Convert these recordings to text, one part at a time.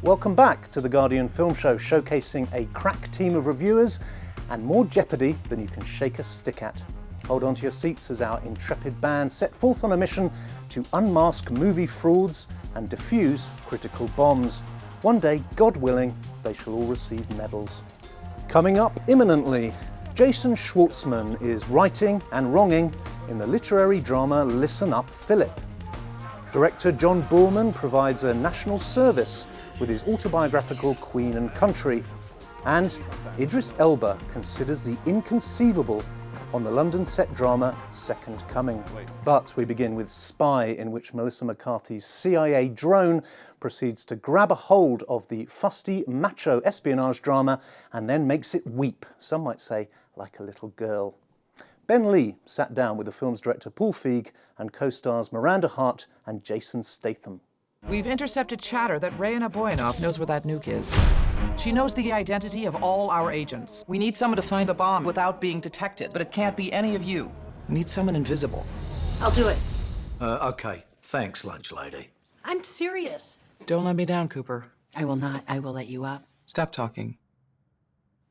Welcome back to the Guardian Film Show, showcasing a crack team of reviewers and more jeopardy than you can shake a stick at. Hold on to your seats as our intrepid band set forth on a mission to unmask movie frauds and defuse critical bombs. One day, God willing, they shall all receive medals. Coming up imminently, Jason Schwartzman is righting and wronging in the literary drama Listen Up, Philip. Director John Boorman provides a national service with his autobiographical Queen and Country. And Idris Elba considers the inconceivable on the London set drama Second Coming. But we begin with Spy, in which Melissa McCarthy's CIA drone proceeds to grab a hold of the fusty, macho espionage drama and then makes it weep, some might say, like a little girl. Ben Lee sat down with the film's director Paul Feig and co-stars Miranda, Hart and Jason Statham. We've intercepted chatter that Raina Boyanov knows where that nuke is. She knows the identity of all our agents. We need someone to find the bomb without being detected, but it can't be any of you. We need someone invisible. I'll do it. Okay. Thanks, lunch lady. I'm serious. Don't let me down, Cooper. I will not. I will let you up. Stop talking.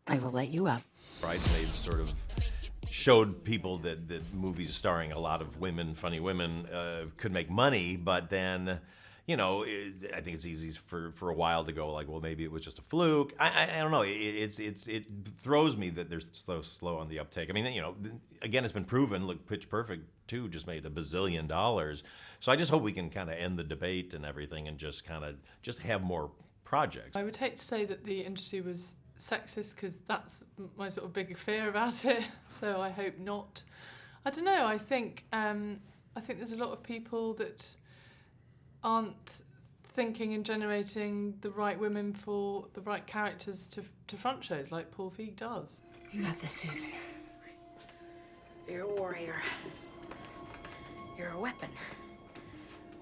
I will let you up. Bridesmaids sort of showed people that movies starring a lot of women, funny women, could make money, but then, you know, I think it's easy for a while to go like, well, maybe it was just a fluke. I don't know. It throws me that they're slow on the uptake. I mean, you know, again, it's been proven. Look, Pitch Perfect 2 just made $1 billion. So I just hope we can kind of end the debate and everything and just have more projects. I would hate to say that the industry was sexist, because that's my sort of big fear about it. So I hope not. I don't know. I think there's a lot of people that aren't thinking and generating the right women for the right characters to front shows like Paul Feig does. You got this, Susan. You're a warrior. You're a weapon.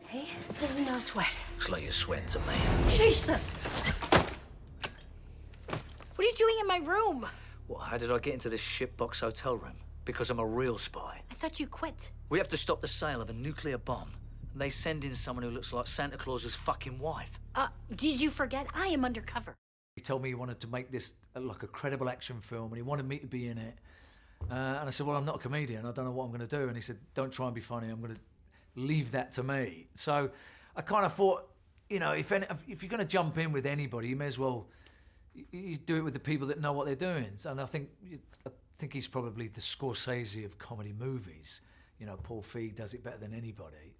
Hey, there's no sweat. Looks like you're sweating to me. Jesus! What are you doing in my room? Well, how did I get into this shitbox hotel room? Because I'm a real spy. I thought you quit. We have to stop the sale of a nuclear bomb. And they send in someone who looks like Santa Claus's fucking wife. Did you forget? I am undercover. He told me he wanted to make this like a credible action film and he wanted me to be in it. And I said, well, I'm not a comedian. I don't know what I'm going to do. And he said, don't try and be funny. I'm going to leave that to me. So I kind of thought, you know, if you're going to jump in with anybody, you may as well you do it with the people that know what they're doing. And I think he's probably the Scorsese of comedy movies. You know, Paul Feig does it better than anybody.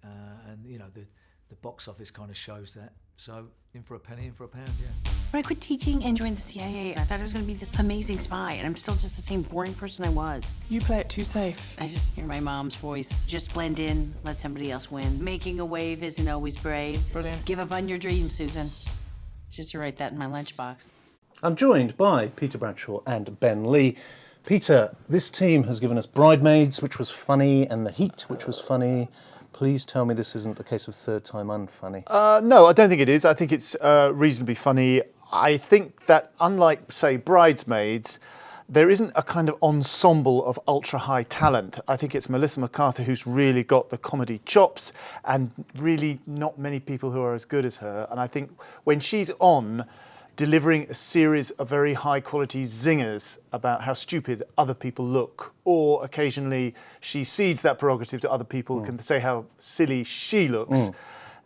And, you know, the box office kind of shows that. So, in for a penny, in for a pound, yeah. When I quit teaching and joined the CIA, I thought I was going to be this amazing spy, and I'm still just the same boring person I was. You play it too safe. I just hear my mom's voice. Just blend in, let somebody else win. Making a wave isn't always brave. Brilliant. Give up on your dreams, Susan. Just to write that in my lunchbox. I'm joined by Peter Bradshaw and Ben Lee. Peter, this team has given us Bridesmaids, which was funny, and The Heat, which was funny. Please tell me this isn't a case of third time unfunny. No, I don't think it is. I think it's reasonably funny. I think that unlike, say, Bridesmaids, there isn't a kind of ensemble of ultra-high talent. I think it's Melissa McCarthy who's really got the comedy chops, and really not many people who are as good as her. And I think when she's on, delivering a series of very high-quality zingers about how stupid other people look, or occasionally she cedes that prerogative to other people, can say how silly she looks,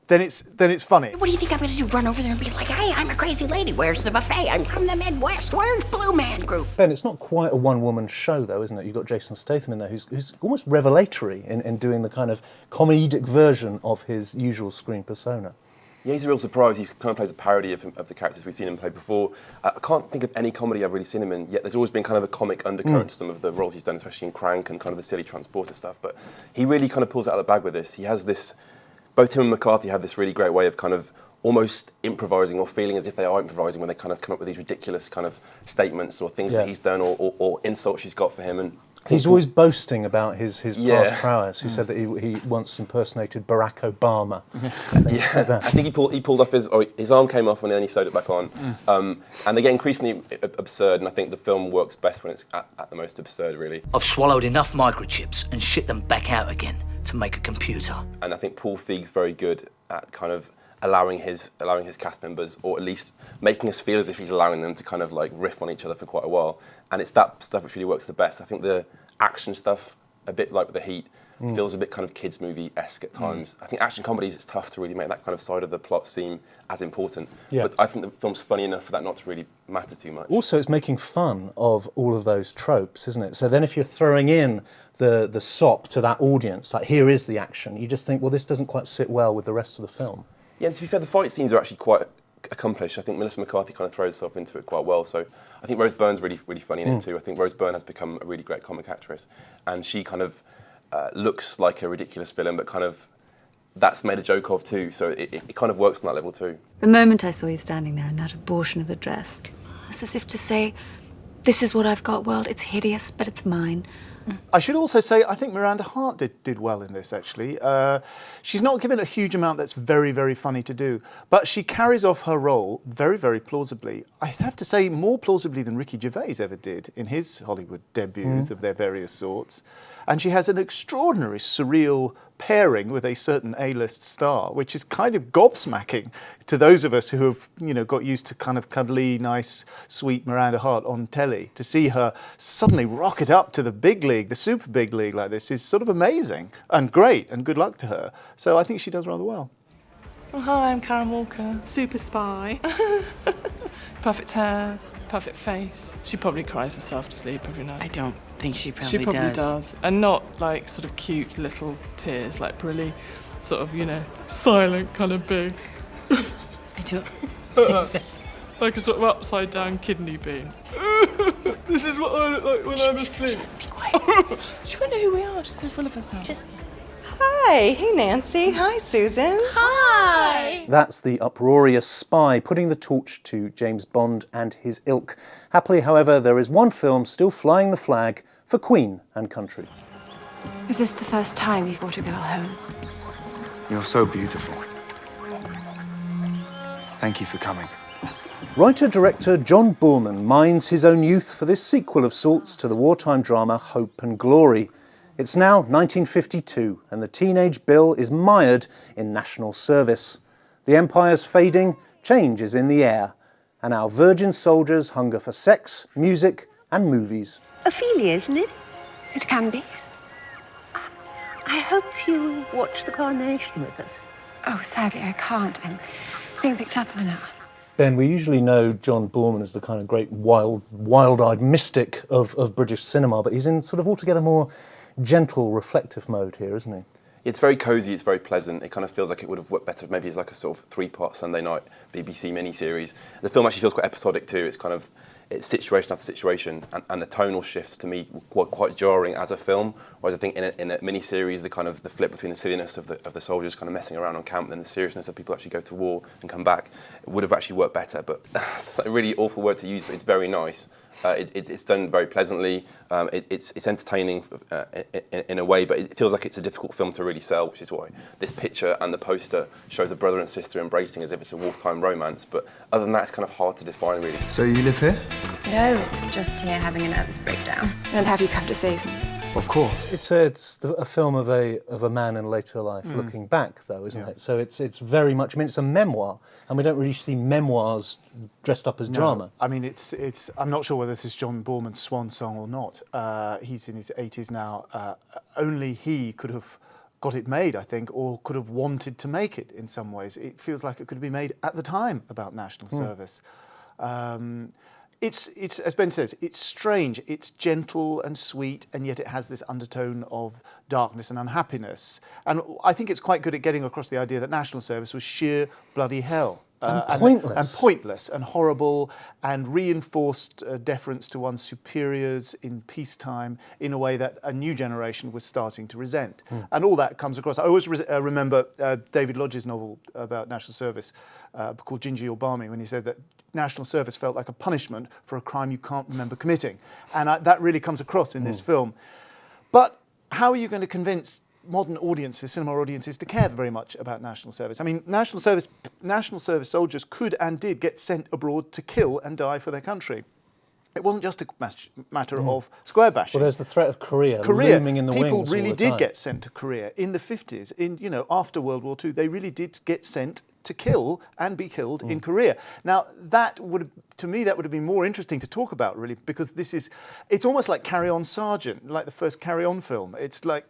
then it's funny. What do you think I'm going to do? Run over there and be like, hey, I'm a crazy lady. Where's the buffet? I'm from the Midwest. Where's Blue Man Group? Ben, it's not quite a one-woman show, though, isn't it? You've got Jason Statham in there, who's almost revelatory in doing the kind of comedic version of his usual screen persona. Yeah, he's a real surprise. He kind of plays a parody of the characters we've seen him play before. I can't think of any comedy I've really seen him in, yet there's always been kind of a comic undercurrent to some of the roles he's done, especially in Crank and kind of the silly transporter stuff. But he really kind of pulls it out of the bag with this. He has this, both him and McCarthy have this really great way of kind of almost improvising or feeling as if they are improvising when they kind of come up with these ridiculous kind of statements or things that he's done or insults she's got for him. And he's always boasting about his past prowess. He said that he once impersonated Barack Obama. I think he pulled off his arm came off and then he sewed it back on. And they get increasingly absurd, and I think the film works best when it's at the most absurd, really. I've swallowed enough microchips and shit them back out again to make a computer. And I think Paul Feig's very good at kind of allowing his cast members, or at least making us feel as if he's allowing them to kind of like riff on each other for quite a while. And it's that stuff which really works the best. I think the action stuff, a bit like with The Heat, feels a bit kind of kids movie-esque at times. I think action comedies, it's tough to really make that kind of side of the plot seem as important. Yeah. But I think the film's funny enough for that not to really matter too much. Also, it's making fun of all of those tropes, isn't it? So then if you're throwing in the sop to that audience, like here is the action, you just think, well, this doesn't quite sit well with the rest of the film. Yeah, and to be fair, the fight scenes are actually quite accomplished. I think Melissa McCarthy kind of throws herself into it quite well. So I think Rose Byrne's really funny in it too. I think Rose Byrne has become a really great comic actress, and she kind of looks like a ridiculous villain, but kind of that's made a joke of too. So it kind of works on that level too. The moment I saw you standing there in that abortion of a dress, it's as if to say, this is what I've got, world. It's hideous, but it's mine. I should also say I think Miranda Hart did well in this, actually. She's not given a huge amount that's very, very funny to do, but she carries off her role very, very plausibly. I have to say more plausibly than Ricky Gervais ever did in his Hollywood debuts of their various sorts. And she has an extraordinary, surreal pairing with a certain A-list star, which is kind of gobsmacking to those of us who have, got used to kind of cuddly, nice, sweet Miranda Hart on telly. To see her suddenly rocket up to the big league, the super big league like this, is sort of amazing and great, and good luck to her. So I think she does rather well. Oh, hi, I'm Karen Walker, super spy. Perfect hair, perfect face. She probably cries herself to sleep every night. I don't think she probably does. And not like sort of cute little tears, like really sort of, silent, kind of big. I don't. Like a sort of upside down kidney bean. This is what I look like when I'm asleep. Be quiet. She won't know who we are, she's so full of herself. Hi. Hey, Nancy. Hi, Susan. Hi. That's the uproarious spy putting the torch to James Bond and his ilk. Happily, however, there is one film still flying the flag for Queen and country. Is this the first time you've brought a girl home? You're so beautiful. Thank you for coming. Writer-director John Boorman mines his own youth for this sequel of sorts to the wartime drama Hope and Glory. It's now 1952 and the teenage Bill is mired in national service. The empire's fading, change is in the air, and our virgin soldiers hunger for sex, music and movies. Ophelia, isn't it? It can be. I hope you'll watch the coronation with us. Oh, sadly, I can't. I'm being picked up in an hour. Ben, we usually know John Boorman as the kind of great wild-eyed mystic of British cinema, but he's in sort of altogether more gentle, reflective mode here, isn't he? It's very cosy, it's very pleasant. It kind of feels like it would have worked better maybe as like a sort of 3-part Sunday night BBC miniseries. The film actually feels quite episodic too. It's situation after situation, and the tonal shifts to me were quite jarring as a film. Whereas I think in a miniseries, the flip between the silliness of the soldiers kind of messing around on camp and the seriousness of people actually go to war and come back, it would have actually worked better. But that's a really awful word to use, but it's very nice. It's done very pleasantly. It's entertaining in a way, but it feels like it's a difficult film to really sell, which is why this picture and the poster shows a brother and sister embracing as if it's a wartime romance. But other than that, it's kind of hard to define, really. So you live here? No, just here having a nervous breakdown. And have you come to save me? Of course. It's a film of a man in later life looking back, though, isn't it? So it's very much. I mean, it's a memoir, and we don't really see memoirs dressed up as drama. I mean, it's. I'm not sure whether this is John Boorman's swan song or not. He's in his 80s now. Only he could have got it made, I think, or could have wanted to make it in some ways. It feels like it could have been made at the time about national service. It's as Ben says, it's strange, it's gentle and sweet, and yet it has this undertone of darkness and unhappiness. And I think it's quite good at getting across the idea that national service was sheer bloody hell. And pointless. And pointless and horrible, and reinforced deference to one's superiors in peacetime in a way that a new generation was starting to resent. And all that comes across. I always remember David Lodge's novel about national service called Ginger Your Balmy, when he said that national service felt like a punishment for a crime you can't remember committing. And that really comes across in this film. But how are you going to convince modern audiences, cinema audiences, to care very much about national service? I mean, national service soldiers could and did get sent abroad to kill and die for their country. it wasn't just a matter of square bashing. Well, there's the threat of Korea looming in the wings. People really all the did time. get sent to Korea in the 50s. After World War II, they really did get sent to kill and be killed in Korea. Now, that would have been more interesting to talk about, really, because it's almost like Carry On Sergeant, like the first Carry On film. It's like,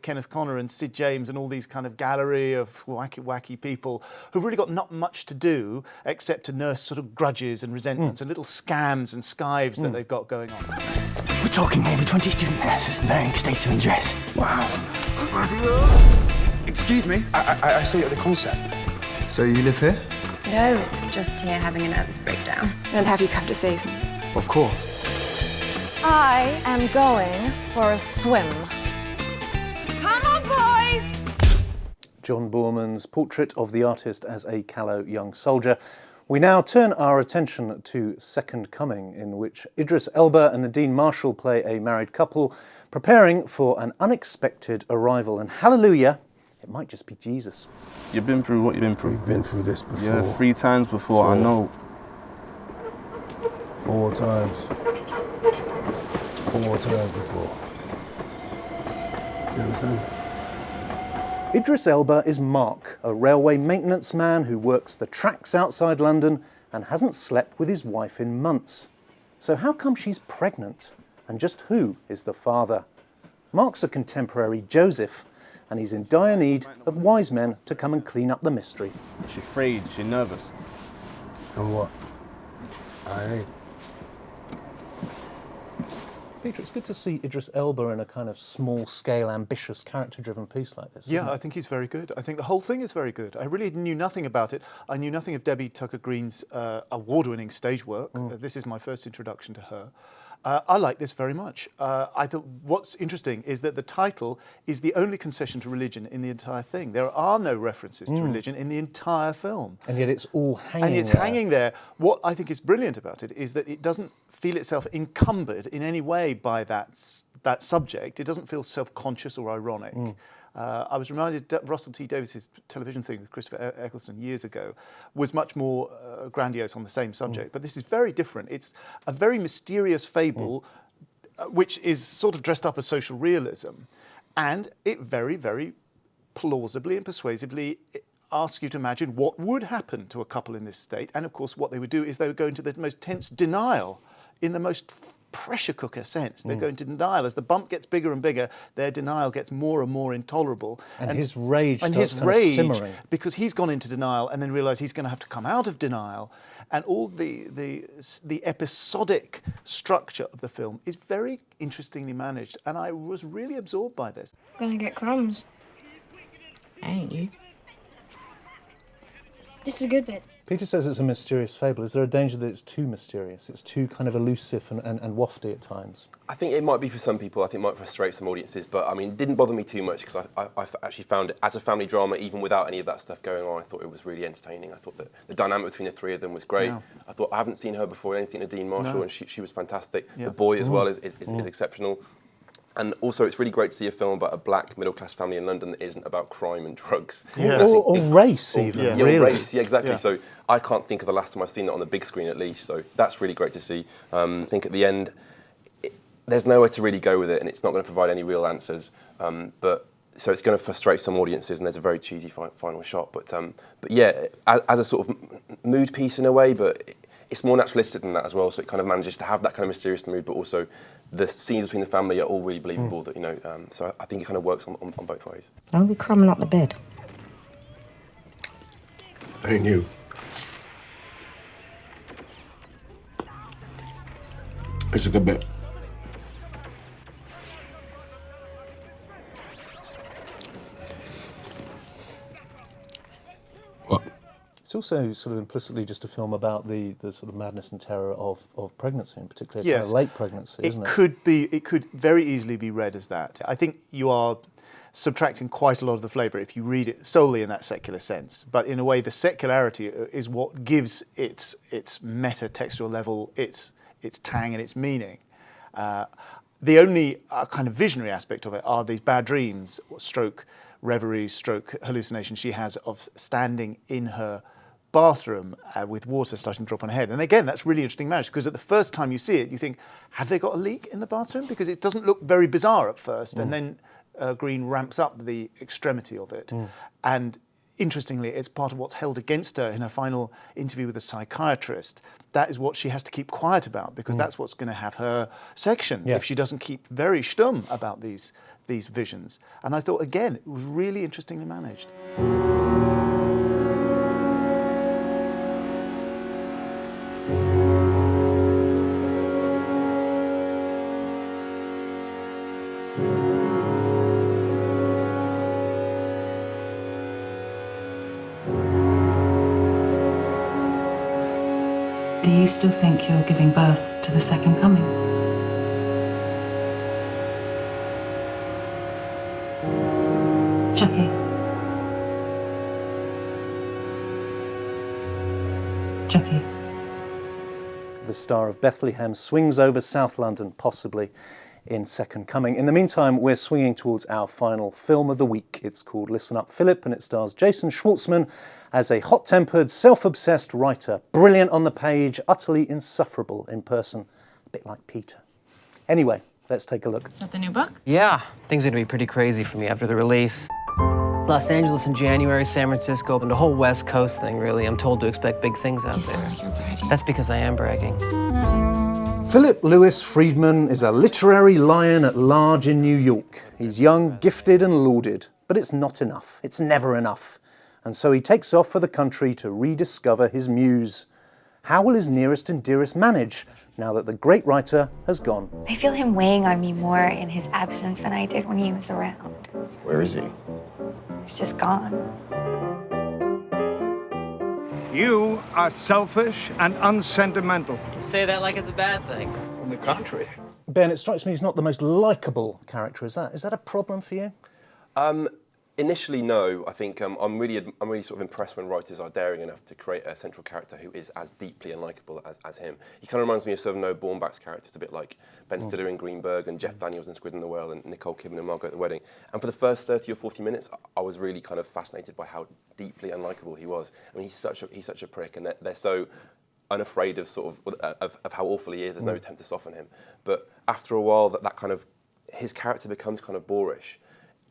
Kenneth Connor and Sid James and all these kind of gallery of wacky people who've really got not much to do except to nurse sort of grudges and resentments and little scams and skives that they've got going on. We're talking maybe 20 student nurses varying states of undress. Wow. Excuse me, I saw you at the concert. So you live here? No, just here having a nervous breakdown. And have you come to save me? Of course. I am going for a swim. Come on, boys! John Boorman's portrait of the artist as a callow young soldier. We now turn our attention to Second Coming, in which Idris Elba and Nadine Marshall play a married couple preparing for an unexpected arrival. And hallelujah, it might just be Jesus. You've been through what you've been through. We've been through this before. Yeah, 3 times before, 4. I know. 4 times. 4 times before. You understand? Idris Elba is Mark, a railway maintenance man who works the tracks outside London and hasn't slept with his wife in months. So how come she's pregnant? And just who is the father? Mark's a contemporary Joseph, and he's in dire need of wise men to come and clean up the mystery. She's afraid, she's nervous. And what? I ain't. Peter, it's good to see Idris Elba in a kind of small-scale, ambitious, character-driven piece like this. Yeah, I think he's very good. I think the whole thing is very good. I really knew nothing about it. I knew nothing of Debbie Tucker Green's award-winning stage work. This is my first introduction to her. I like this very much. I thought what's interesting is that the title is the only concession to religion in the entire thing. There are no references to religion in the entire film. And yet it's all hanging And it's there. hanging there. What I think is brilliant about it is that it doesn't feel itself encumbered in any way by that subject. It doesn't feel self-conscious or ironic. I was reminded that Russell T Davies' television thing with Christopher Eccleston years ago was much more grandiose on the same subject, but this is very different. It's a very mysterious fable which is sort of dressed up as social realism, and it very, very plausibly and persuasively asks you to imagine what would happen to a couple in this state, and of course what they would do is they would go into the most tense denial in the most pressure cooker sense. They go into denial. As the bump gets bigger and bigger, their denial gets more and more intolerable. And his rage starts kind of simmering. Because he's gone into denial and then realised he's going to have to come out of denial. And all the episodic structure of the film is very interestingly managed. And I was really absorbed by this. Gonna get crumbs. Ain't you? This is a good bit. Peter says it's a mysterious fable. Is there a danger that it's too mysterious? It's too kind of elusive and wafty at times? I think it might be for some people. I think it might frustrate some audiences. But I mean, it didn't bother me too much because I actually found it as a family drama, even without any of that stuff going on. I thought it was really entertaining. I thought that the dynamic between the three of them was great. Yeah. I thought I haven't seen her before in anything, Nadine Marshall, No. and she was fantastic. Yeah. The boy as well is exceptional. And also, it's really great to see a film about a black middle-class family in London that isn't about crime and drugs. Yeah. Or race, even. Yeah, really. race, yeah, exactly. Yeah. So I can't think of the last time I've seen that on the big screen, at least. So that's really great to see. I think at the end, there's nowhere to really go with it, and it's not going to provide any real answers. So it's going to frustrate some audiences, and there's a very cheesy final shot. But yeah, as a sort of mood piece in a way, but it's more naturalistic than that as well. So it kind of manages to have that kind of mysterious mood, but also the scenes between the family are all really believable. That so I think it kind of works on both ways. Don't be crumbing up the bed. Ain't you? It's a good bit. What? It's also sort of implicitly just a film about the sort of madness and terror of pregnancy, and particularly kind of late pregnancy, isn't it? It could very easily be read as that. I think you are subtracting quite a lot of the flavour if you read it solely in that secular sense. But in a way, the secularity is what gives its meta-textual level, its tang and its meaning. The only kind of visionary aspect of it are these bad dreams, stroke reveries, stroke hallucinations she has of standing in her bathroom with water starting to drop on her head. And again, that's really interesting managed, because at the first time you see it, you think, have they got a leak in the bathroom? Because it doesn't look very bizarre at first. And then Green ramps up the extremity of it. And interestingly, it's part of what's held against her in her final interview with a psychiatrist. That is what she has to keep quiet about, because that's what's going to have her section if she doesn't keep very stum about these visions. And I thought, again, it was really interestingly managed. Do you still think you're giving birth to the second coming? Chucky. Chucky. The star of Bethlehem swings over South London, possibly in Second Coming. In the meantime, we're swinging towards our final film of the week. It's called Listen Up, Philip, and it stars Jason Schwartzman as a hot-tempered, self-obsessed writer. Brilliant on the page, utterly insufferable in person. A bit like Peter. Anyway, let's take a look. Is that the new book? Yeah, things are gonna be pretty crazy for me after the release. Los Angeles in January, San Francisco, and the whole West Coast thing, really. I'm told to expect big things out there. You sound like you're bragging. That's because I am bragging. Philip Lewis Friedman is a literary lion at large in New York. He's young, gifted and lauded, but it's not enough. It's never enough. And so he takes off for the country to rediscover his muse. How will his nearest and dearest manage now that the great writer has gone? I feel him weighing on me more in his absence than I did when he was around. Where is he? He's just gone. You are selfish and unsentimental. You say that like it's a bad thing. On the contrary. Ben, it strikes me he's not the most likeable character. Is that a problem for you? Initially, no. I think I'm really sort of impressed when writers are daring enough to create a central character who is as deeply unlikable as him. He kind of reminds me of sort of Noah Baumbach's characters, a bit like Ben Stiller in Greenberg and Jeff Daniels in Squid in the Whale and Nicole Kidman in Margot at the Wedding. And for the first 30 or 40 minutes, I was really kind of fascinated by how deeply unlikable he was. I mean, he's such a prick, and they're so unafraid of sort of how awful he is. There's no attempt to soften him. But after a while, that kind of his character becomes kind of boorish,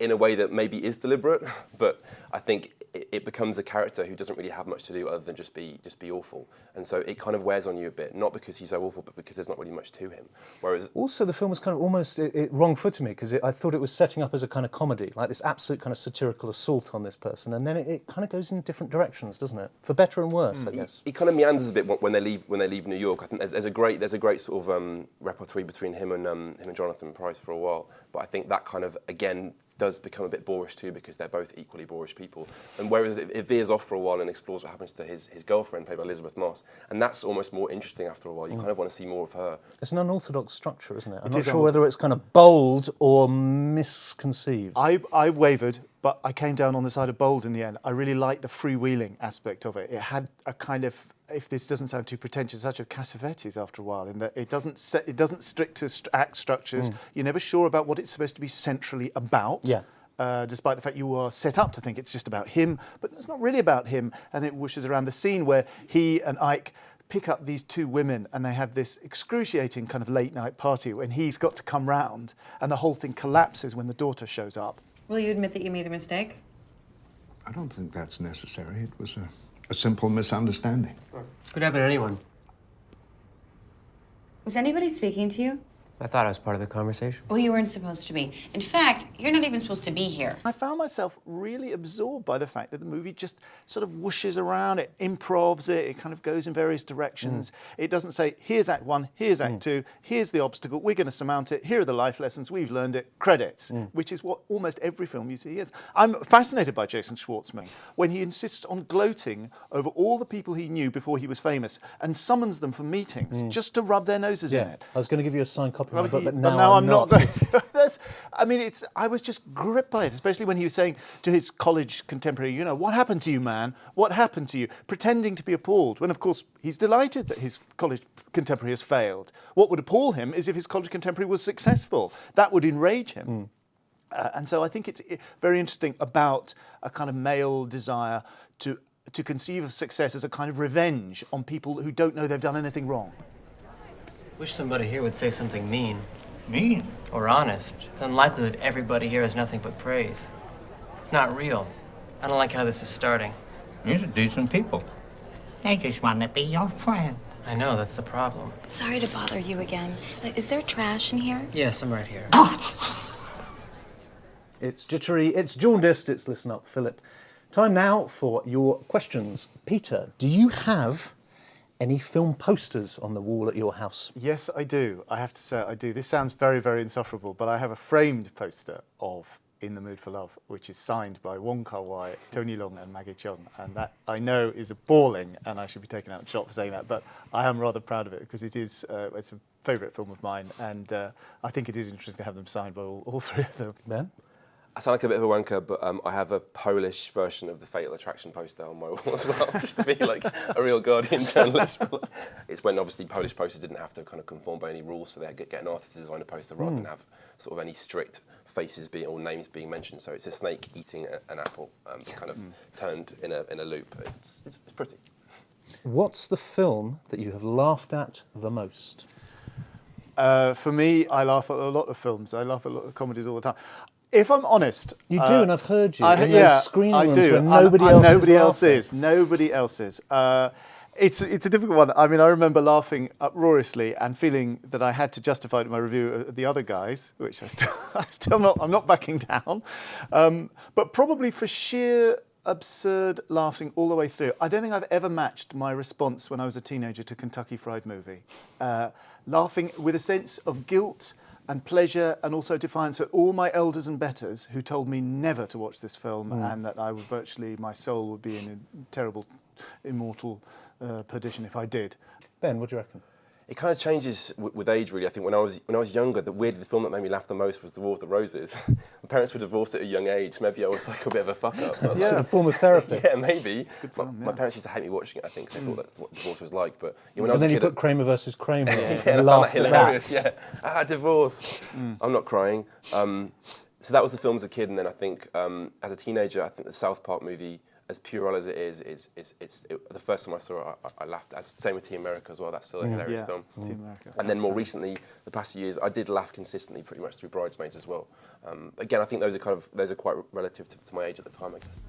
in a way that maybe is deliberate, but I think it becomes a character who doesn't really have much to do other than just be awful. And so it kind of wears on you a bit, not because he's so awful, but because there's not really much to him. Whereas also the film was kind of almost wrong-footed me, because I thought it was setting up as a kind of comedy, like this absolute kind of satirical assault on this person, and then it kind of goes in different directions, doesn't it? For better and worse, I guess. He kind of meanders a bit when they leave New York. I think there's a great sort of repertoire between him and Jonathan Pryce for a while, but I think that kind of again does become a bit boorish too, because they're both equally boorish people. And whereas it veers off for a while and explores what happens to his girlfriend, played by Elizabeth Moss, and that's almost more interesting after a while. You kind of want to see more of her. It's an unorthodox structure, isn't it? I'm not sure whether it's kind of bold or misconceived. I wavered, but I came down on the side of bold in the end. I really liked the freewheeling aspect of it. It had a kind of, if this doesn't sound too pretentious, such a Cassavetes after a while, in that it doesn't stick to act structures. You're never sure about what it's supposed to be centrally about. Yeah. Despite the fact you are set up to think it's just about him, but it's not really about him. And it whooshes around the scene where he and Ike pick up these two women and they have this excruciating kind of late night party when he's got to come round, and the whole thing collapses when the daughter shows up. Will you admit that you made a mistake? I don't think that's necessary. It was a simple misunderstanding. Could happen to anyone. Was anybody speaking to you? I thought I was part of the conversation. Well, you weren't supposed to be. In fact, you're not even supposed to be here. I found myself really absorbed by the fact that the movie just sort of whooshes around, it improvs it kind of goes in various directions. It doesn't say, here's Act 1, here's Act 2, here's the obstacle, we're going to surmount it, here are the life lessons, we've learned it, credits, which is what almost every film you see is. I'm fascinated by Jason Schwartzman when he insists on gloating over all the people he knew before he was famous and summons them for meetings just to rub their noses in it. I was going to give you a signed copy of my book, but now now I'm not. I was just gripped by it, especially when he was saying to his college contemporary, what happened to you, man? What happened to you? Pretending to be appalled, when of course he's delighted that his college contemporary has failed. What would appall him is if his college contemporary was successful. That would enrage him. And so I think it's very interesting about a kind of male desire to to conceive of success as a kind of revenge on people who don't know they've done anything wrong. Wish somebody here would say something mean. Mean? Or honest. It's unlikely that everybody here has nothing but praise. It's not real. I don't like how this is starting. These are decent people. They just want to be your friend. I know, that's the problem. Sorry to bother you again. Is there trash in here? Yes, I'm right here. It's jittery, it's jaundiced, it's listen up, Philip. Time now for your questions. Peter, do you have any film posters on the wall at your house? Yes, I do. I have to say I do. This sounds very, very insufferable, but I have a framed poster of In the Mood for Love, which is signed by Wong Kar-wai, Tony Leung and Maggie Cheung. And that, I know, is appalling, and I should be taken out of shot for saying that, but I am rather proud of it because it is it's a favourite film of mine, and I think it is interesting to have them signed by all three of them. Ben? I sound like a bit of a wanker, but I have a Polish version of the Fatal Attraction poster on my wall as well, just to be like a real Guardian journalist. It's when obviously Polish posters didn't have to kind of conform by any rules, so they had to get an artist to design a poster rather than have sort of any strict faces being or names being mentioned. So it's a snake eating an apple, kind of turned in a loop. It's pretty. What's the film that you have laughed at the most? For me, I laugh at a lot of films. I laugh at a lot of comedies all the time. If I'm honest, you do, and I've heard you in those screen I rooms do. where nobody else is. Nobody else is. It's a difficult one. I mean, I remember laughing uproariously and feeling that I had to justify it in my review of The Other Guys, which I'm not backing down. But probably for sheer absurd laughing all the way through. I don't think I've ever matched my response when I was a teenager to Kentucky Fried Movie. Laughing with a sense of guilt and pleasure and also defiance at all my elders and betters who told me never to watch this film and that I would my soul would be in a terrible, immortal perdition if I did. Ben, what do you reckon? It kind of changes with age, really. I think when I was younger, the film that made me laugh the most was The War of the Roses. My parents were divorced at a young age. Maybe I was like a bit of a fuck up. It's a form of therapy. Yeah, maybe. My parents used to hate me watching it, I think, because they thought that's what divorce was like. But when I was and then a you kid, put Kramer versus Kramer on and and I laughed found at that hilarious. that. Yeah, divorce. I'm not crying. So that was the film as a kid, and then I think as a teenager, I think the South Park movie, as puerile as it is, the first time I saw it, I laughed. Same with Team America as well. That's still a hilarious film. Team America. And then more recently, the past few years, I did laugh consistently, pretty much through Bridesmaids as well. Again, I think those are quite relative to my age at the time, I guess.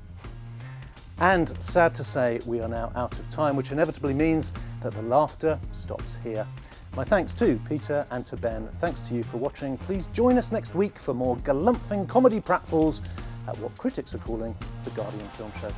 And sad to say, we are now out of time, which inevitably means that the laughter stops here. My thanks to Peter and to Ben. Thanks to you for watching. Please join us next week for more galumphing comedy pratfalls at what critics are calling the Guardian Film Show.